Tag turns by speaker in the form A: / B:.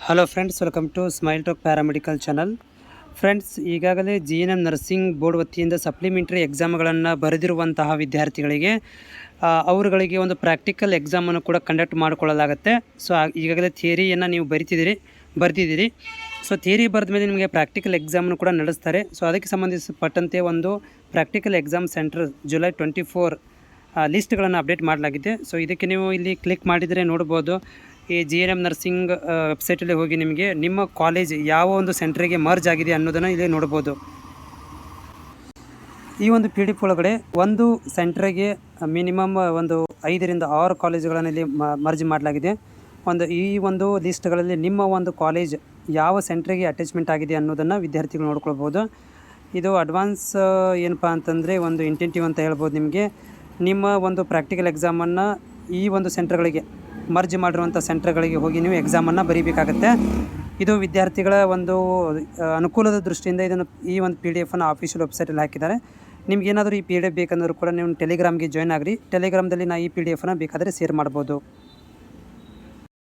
A: Hello friends, welcome to smile talk paramedical channel. Friends, ಈಗಾಗಲೇ GNM nursing board ವತಿಯಿಂದ supplementary ಎಕ್ಸಾಮ್ಗಳನ್ನು ಬರೆದಿರುವಂತಹ ವಿದ್ಯಾರ್ಥಿಗಳಿಗೆ ಅವರುಗಳಿಗೆ ಒಂದು ಪ್ರಾಕ್ಟಿಕಲ್ ಎಕ್ಸಾಮನ್ನು ಕೂಡ ಕಂಡಕ್ಟ್ ಮಾಡಿಕೊಳ್ಳಲಾಗುತ್ತೆ. ಸೊ ಈಗಾಗಲೇ ಥಿಯರಿಯನ್ನು ನೀವು ಬರೆದಿದ್ದೀರಿ. ಸೊ ಥಿಯರಿ ಬರೆದ ಮೇಲೆ ನಿಮಗೆ ಪ್ರಾಕ್ಟಿಕಲ್ ಎಕ್ಸಾಮನ್ನು ಕೂಡ ನಡೆಸ್ತಾರೆ. ಸೊ ಅದಕ್ಕೆ ಸಂಬಂಧಿಸಪಟ್ಟಂತೆ ಒಂದು ಪ್ರಾಕ್ಟಿಕಲ್ ಎಕ್ಸಾಮ್ ಸೆಂಟರ್ ಜುಲೈ 24 ಲಿಸ್ಟ್ಗಳನ್ನು ಅಪ್ಡೇಟ್ ಮಾಡಲಾಗಿದೆ. ಸೊ ಇದಕ್ಕೆ ನೀವು ಇಲ್ಲಿ ಕ್ಲಿಕ್ ಮಾಡಿದರೆ ನೋಡ್ಬೋದು. ಈ GNM ನರ್ಸಿಂಗ್ ವೆಬ್ಸೈಟಲ್ಲಿ ಹೋಗಿ ನಿಮಗೆ ನಿಮ್ಮ ಕಾಲೇಜ್ ಯಾವ ಒಂದು ಸೆಂಟ್ರಿಗೆ ಮರ್ಜ್ ಆಗಿದೆ ಅನ್ನೋದನ್ನು ಇಲ್ಲಿ ನೋಡ್ಬೋದು. ಈ ಒಂದು PDF ಒಳಗಡೆ ಒಂದು ಸೆಂಟ್ರಿಗೆ ಮಿನಿಮಮ್ ಒಂದು 5ರಿಂದ 6 ಕಾಲೇಜುಗಳನ್ನು ಇಲ್ಲಿ ಮರ್ಜ್ ಮಾಡಲಾಗಿದೆ. ಈ ಒಂದು ಲಿಸ್ಟ್ಗಳಲ್ಲಿ ನಿಮ್ಮ ಒಂದು ಕಾಲೇಜ್ ಯಾವ ಸೆಂಟ್ರಿಗೆ ಅಟ್ಯಾಚ್ಮೆಂಟ್ ಆಗಿದೆ ಅನ್ನೋದನ್ನು ವಿದ್ಯಾರ್ಥಿಗಳು ನೋಡ್ಕೊಳ್ಬೋದು. ಇದು ಅಡ್ವಾನ್ಸ್ ಏನಪ್ಪ ಅಂತಂದರೆ ಒಂದು ಇಂಟೆಂಟಿವ್ ಅಂತ ಹೇಳ್ಬೋದು. ನಿಮಗೆ ನಿಮ್ಮ ಒಂದು ಪ್ರಾಕ್ಟಿಕಲ್ ಎಕ್ಸಾಮನ್ನು ಈ ಒಂದು ಸೆಂಟರ್ಗಳಿಗೆ ಮರ್ಜ್ ಮಾಡಿರುವಂಥ ಸೆಂಟರ್ಗಳಿಗೆ ಹೋಗಿ ನೀವು ಎಕ್ಸಾಮನ್ನು ಬರೀಬೇಕಾಗತ್ತೆ. ಇದು ವಿದ್ಯಾರ್ಥಿಗಳ ಒಂದು ಅನುಕೂಲದ ದೃಷ್ಟಿಯಿಂದ ಈ ಒಂದು PDF ಆಫೀಷಿಯಲ್ ವೆಬ್ಸೈಟಲ್ಲಿ ಹಾಕಿದ್ದಾರೆ. ನಿಮ್ಗೇನಾದರೂ ಈ PDF ಬೇಕಂದ್ರೂ ಕೂಡ ನೀವು ಟೆಲಿಗ್ರಾಮ್ಗೆ ಜಾಯ್ನ್ ಆಗಿರಿ. ಟೆಲಿಗ್ರಾಮ್ದಲ್ಲಿ ಈ PDF ಬೇಕಾದರೆ ಶೇರ್ ಮಾಡ್ಬೋದು.